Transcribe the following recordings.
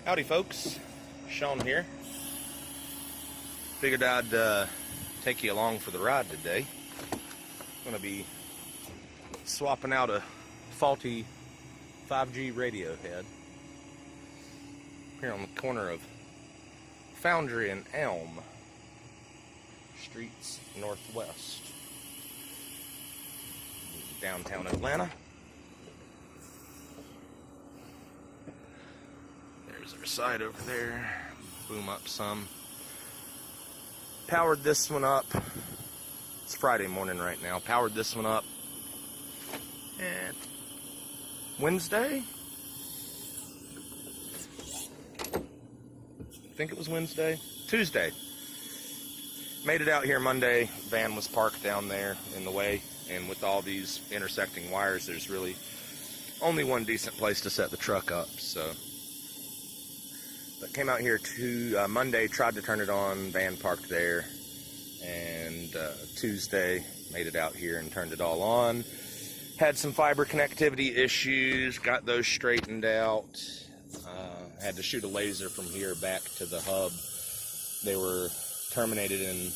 Howdy folks, Sean here. Figured I'd take you along for the ride today. I'm going to be swapping out a faulty 5G radio head here on the corner of Foundry and Elm Streets Northwest, downtown Atlanta. There's our side over there. Boom up some. Powered this one up. It's Friday morning right now. Powered this one up at Wednesday. I think it was Wednesday. Tuesday. Made it out here Monday. Van was parked down there in the way, and with all these intersecting wires, there's really only one decent place to set the truck up. So, but came out here to Monday, tried to turn it on, van parked there, and Tuesday made it out here and turned it all on. Had some fiber connectivity issues, got those straightened out. Had to shoot a laser from here back to the hub. They were terminated in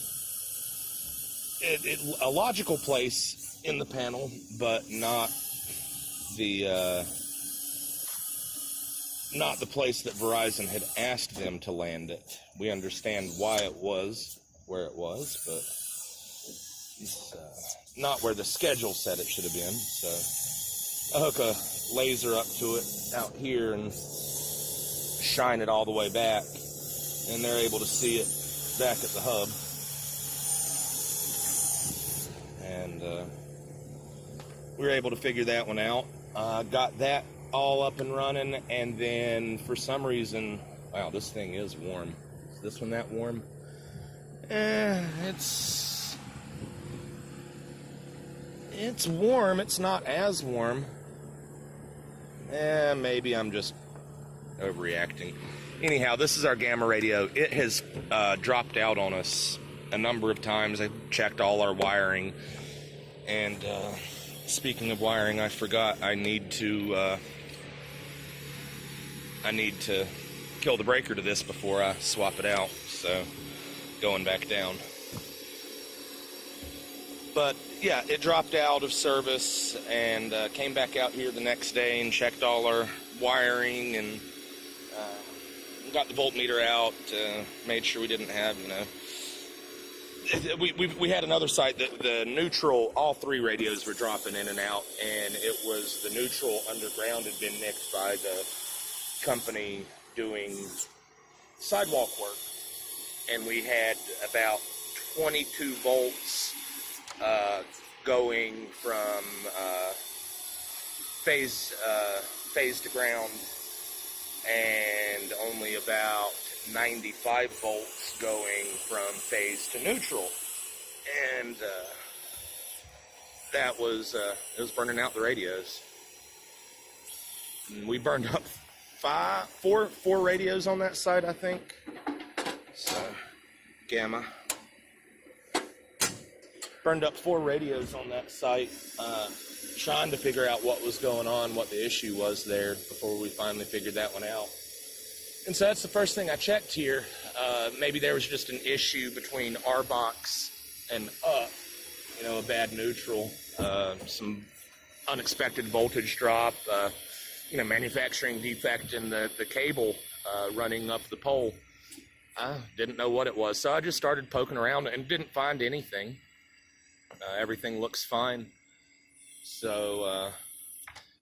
a logical place in the panel, but not the place that Verizon had asked them to land it. We understand why it was where it was, but it's not where the schedule said it should have been. So I hook a laser up to it out here and shine it all the way back, and they're able to see it back at the hub. And we were able to figure that one out. Got that all up and running, and then for some reason, wow, this thing is warm. Is this one that warm? It's warm. It's not as warm. Maybe I'm just overreacting. Anyhow, this is our gamma radio. It has dropped out on us a number of times. I checked all our wiring, and speaking of wiring, I forgot I need to kill the breaker to this before I swap it out. So going back down. But yeah, it dropped out of service, and came back out here the next day and checked all our wiring and got the voltmeter out, made sure we didn't have, we had another site that the neutral, all three radios were dropping in and out, and it was the neutral underground had been nicked by the company doing sidewalk work, and we had about 22 volts going from phase to ground, and only about 95 volts going from phase to neutral, and that was it was burning out the radios. And we burned up four radios on that site, I think. So gamma burned up 4 radios on that site, trying to figure out what was going on, what the issue was there, before we finally figured that one out. And so that's the first thing I checked here. Maybe there was just an issue between our box and up, a bad neutral, some unexpected voltage drop, manufacturing defect in the cable running up the pole. I didn't know what it was, so I just started poking around and didn't find anything. Everything looks fine. So,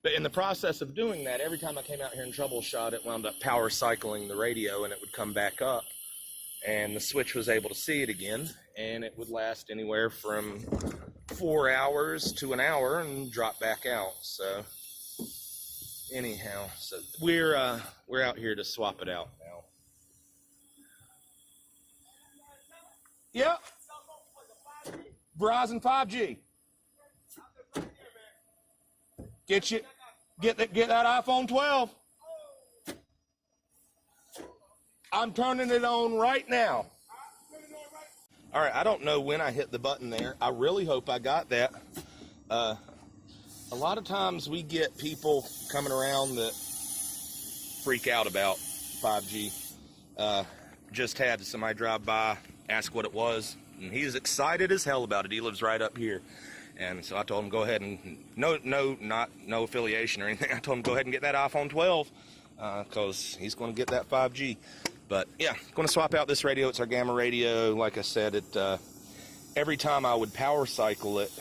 but in the process of doing that, every time I came out here and troubleshot, it wound up power cycling the radio, and it would come back up, and the switch was able to see it again, and it would last anywhere from 4 hours to an hour and drop back out. So anyhow, so we're out here to swap it out now. Yep. Verizon 5G. Get that iPhone 12. I'm turning it on right now. All right, I don't know when I hit the button there. I really hope I got that. A lot of times we get people coming around that freak out about 5G. Just had somebody drive by, ask what it was, and he's excited as hell about it. He lives right up here. And so I told him go ahead and, no affiliation or anything. I told him go ahead and get that iPhone 12 because he's going to get that 5G. But yeah, going to swap out this radio. It's our Gamma radio. Like I said, every time I would power cycle it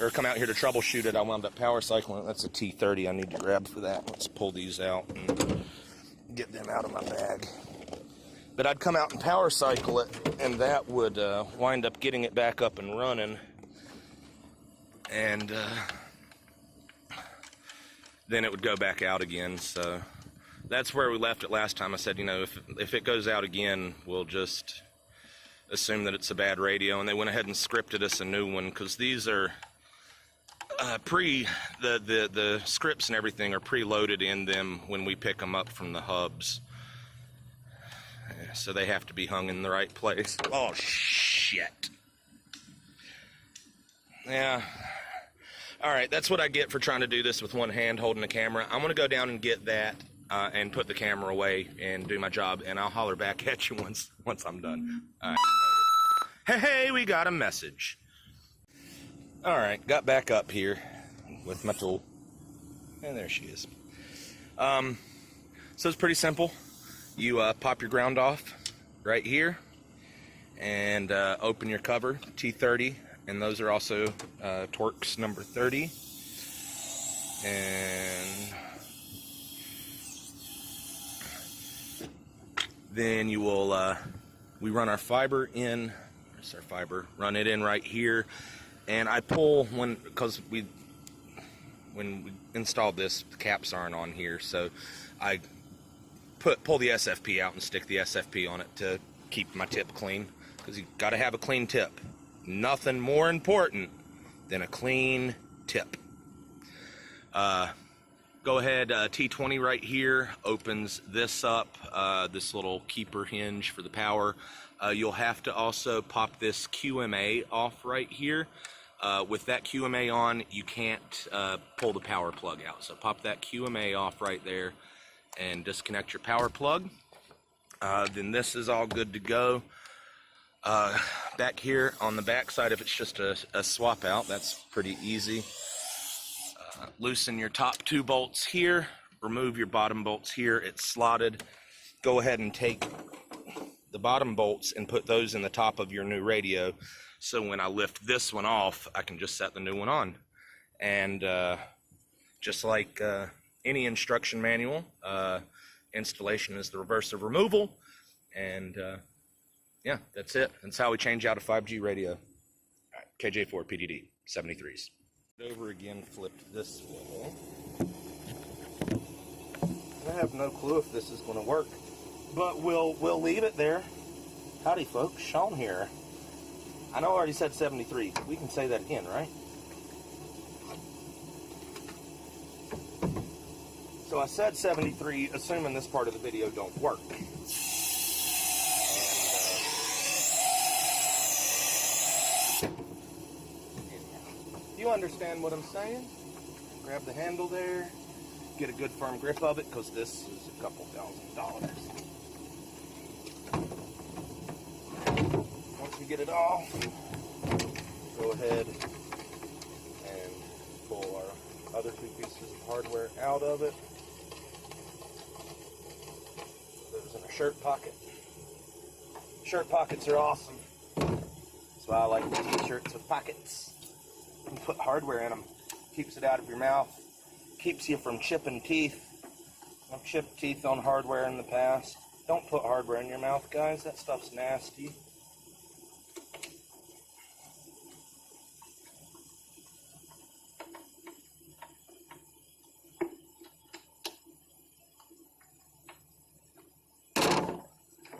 or come out here to troubleshoot it, I wound up power cycling it. That's a T30 I need to grab for that. Let's pull these out and get them out of my bag. But I'd come out and power cycle it, and that would wind up getting it back up and running. And then it would go back out again. So that's where we left it last time. I said, you know, if it goes out again, we'll just assume that it's a bad radio. And they went ahead and scripted us a new one, because these are the scripts and everything are preloaded in them when we pick them up from the hubs. So they have to be hung in the right place. Oh, shit. Yeah. All right, that's what I get for trying to do this with one hand holding the camera. I'm going to go down and get that and put the camera away and do my job, and I'll holler back at you once I'm done. All right. Hey, we got a message. All right, got back up here with my tool. And there she is. So it's pretty simple. You pop your ground off right here and open your cover, T30, and those are also Torx number 30. And then you will, we run our fiber in, there's our fiber, run it in right here. And I pull because when we installed this, the caps aren't on here, so I pull the SFP out and stick the SFP on it to keep my tip clean, because you got to have a clean tip. Nothing more important than a clean tip. Go ahead, T20 right here opens this up, this little keeper hinge for the power. You'll have to also pop this QMA off right here. With that QMA on, you can't pull the power plug out. So pop that QMA off right there and disconnect your power plug. Then this is all good to go. Back here on the back side, if it's just a swap out, that's pretty easy. Loosen your top two bolts here, remove your bottom bolts here. It's slotted. Go ahead and take the bottom bolts and put those in the top of your new radio, so when I lift this one off, I can just set the new one on. And just like any instruction manual, installation is the reverse of removal. And yeah, that's it. That's how we change out a 5G radio. All right, KJ4 PDD 73s. Over again, flipped this way. I have no clue if this is going to work, but we'll leave it there. Howdy, folks. Sean here. I know I already said 73. We can say that again, right? So I said 73, assuming this part of the video don't work. You understand what I'm saying? Grab the handle there, get a good firm grip of it, because this is a couple $1,000. Once we get it off, go ahead and pull our other two pieces of hardware out of it. Those in a shirt pocket. Shirt pockets are awesome. That's why I like the t-shirts with pockets. You put hardware in them. Keeps it out of your mouth. Keeps you from chipping teeth. I've chipped teeth on hardware in the past. Don't put hardware in your mouth, guys. That stuff's nasty.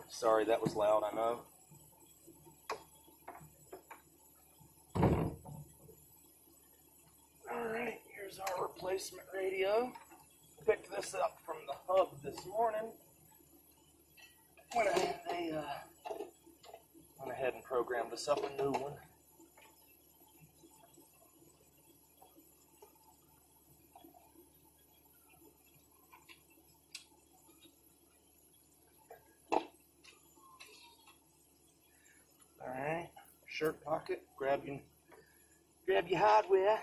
Sorry, that was loud, I know. Alright, here's our replacement radio. Picked this up from the hub this morning. Went ahead and programmed us up a new one. shirt pocket, grab your hardware.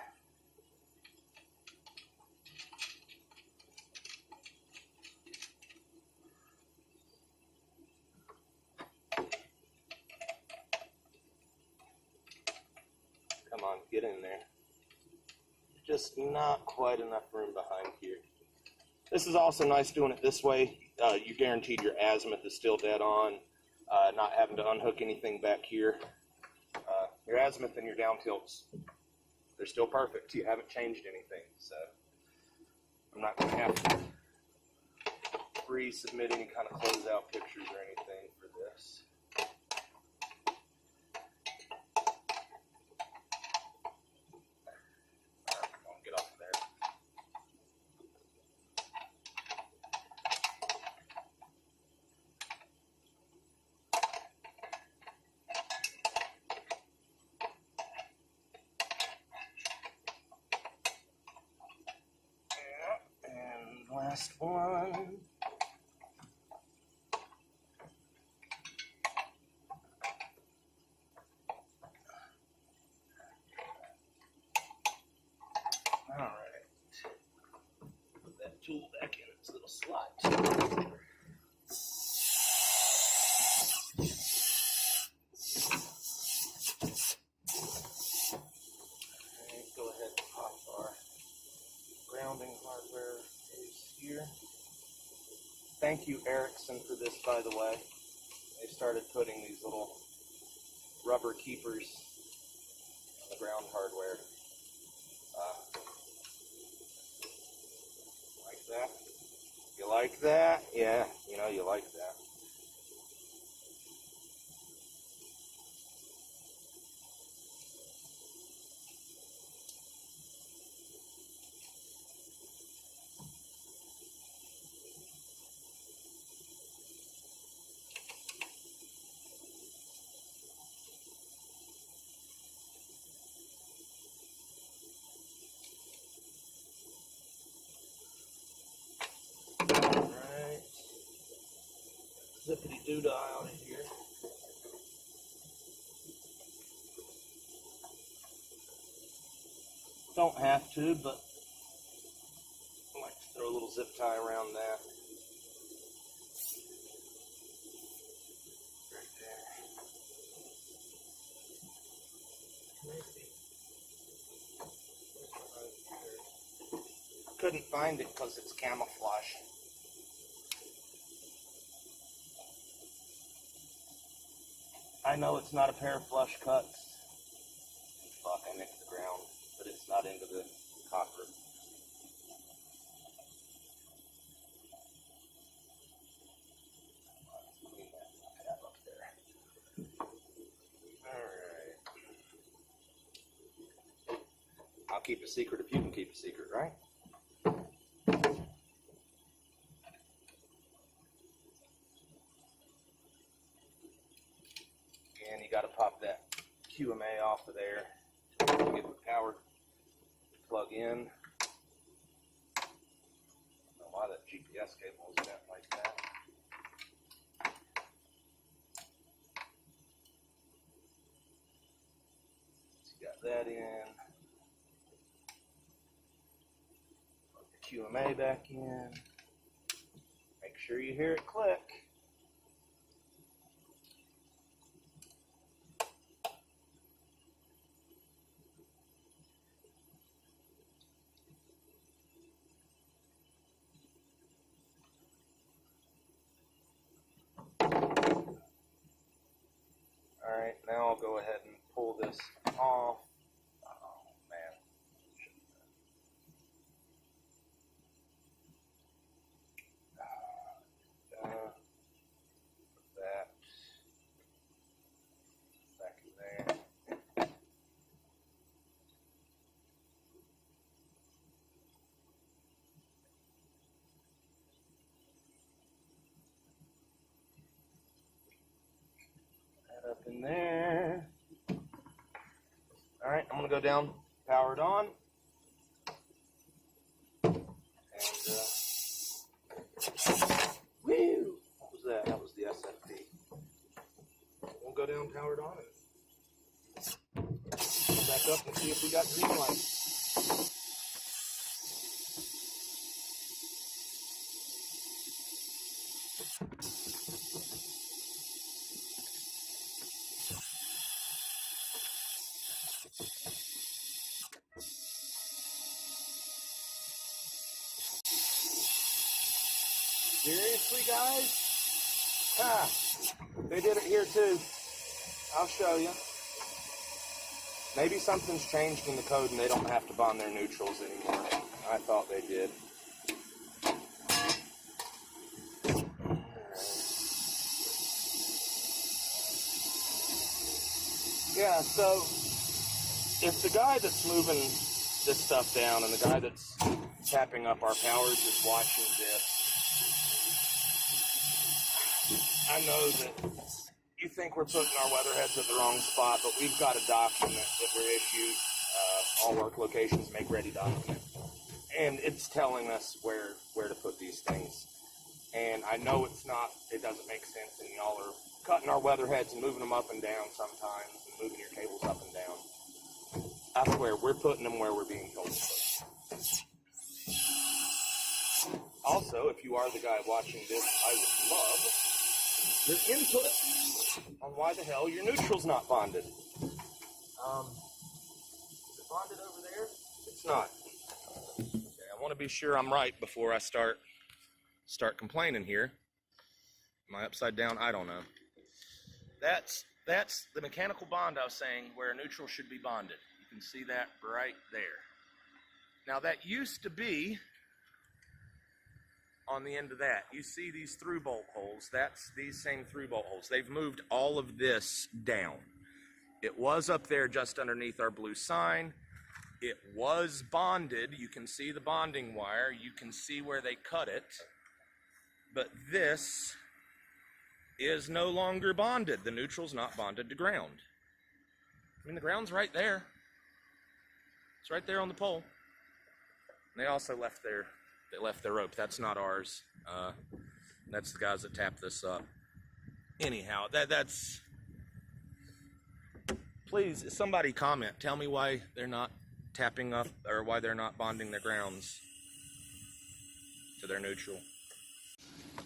Come on, get in there. Just not quite enough room behind here. This is also nice doing it this way. You're guaranteed your azimuth is still dead on, not having to unhook anything back here. Your azimuth and your down tilts, they're still perfect. You haven't changed anything, so I'm not going to have to resubmit any kind of closeout pictures or anything for this. Last one. All right. Put that tool back in its little slot. Okay, go ahead and pop our grounding hardware here. Thank you, Ericsson, for this, by the way. They started putting these little rubber keepers on the ground hardware. Like that? You like that? Yeah, you know you like that. Zippity doo dah out of here. Don't have to, but I like to throw a little zip tie around that. Right there. Couldn't find it because it's camouflage. I know it's not a pair of flush cuts. Fuck, I nicked the ground, but it's not into the copper. Clean that tab up there. Alright. I'll keep a secret if you can keep a secret, right? And you got to pop that QMA off of there to get the power to plug in. I don't know why that GPS cable is bent like that. So you got that in. Plug the QMA back in. Make sure you hear it click. Alright, now I'll go ahead and pull this off. Oh, man. Put that back in there. Up in there. All right, I'm gonna go down, power it on, and woo! What was that? That was the SFP. We'll go down, power it on, and back up and see if we got green light. Seriously, guys? Ah, they did it here too. I'll show you. Maybe something's changed in the code and they don't have to bond their neutrals anymore. I thought they did. Yeah, so if the guy that's moving this stuff down and the guy that's tapping up our powers is watching this, I know that you think we're putting our weatherheads at the wrong spot, but we've got a document that we're issued, all work locations make ready document, and it's telling us where to put these things. And I know it doesn't make sense, and y'all are cutting our weatherheads and moving them up and down sometimes, and moving your cables up and down. I swear, we're putting them where we're being told to put them. Also, if you are the guy watching this, I would love your input on why the hell your neutral's not bonded. Is it bonded over there? It's not. Okay, I want to be sure I'm right before I start complaining here. Am I upside down? I don't know. That's the mechanical bond I was saying where a neutral should be bonded. You can see that right there. Now that used to be on the end of that. You see these through bolt holes, that's these same through bolt holes. They've moved all of this down. It was up there just underneath our blue sign. It was bonded. You can see the bonding wire. You can see where they cut it. But this is no longer bonded. The neutral's not bonded to ground. I mean, the ground's right there. It's right there on the pole. They also left their rope. That's not ours. That's the guys that tapped this up. Anyhow, that's... Please, somebody comment. Tell me why they're not tapping up, or why they're not bonding their grounds to their neutral.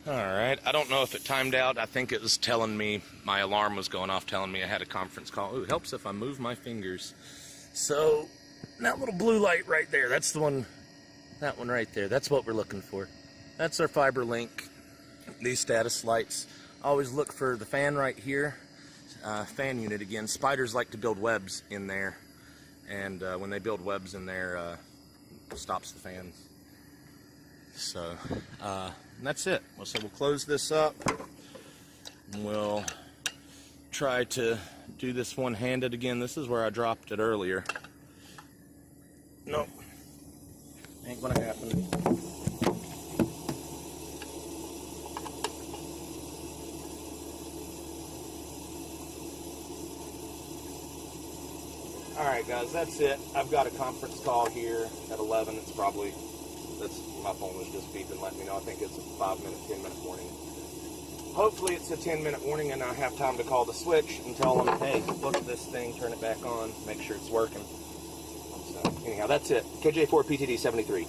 Alright, I don't know if it timed out. I think it was telling me, my alarm was going off telling me I had a conference call. Ooh, it helps if I move my fingers. So, that little blue light right there, that's the one, that one right there, that's what we're looking for. That's our fiber link. These status lights. Always look for the fan right here. Fan unit again. Spiders like to build webs in there. And when they build webs in there, stops the fans. So, that's it. So we'll close this up. And we'll try to do this one-handed again. This is where I dropped it earlier. Nope. Ain't gonna happen. Alright guys, that's it. I've got a conference call here at 11. It's probably, my phone was just beeping, letting me know. I think it's a 5-minute, 10-minute warning. Hopefully it's a 10-minute warning and I have time to call the switch and tell them, hey, look at this thing, turn it back on, make sure it's working. So anyhow, that's it. KJ4PTD 73.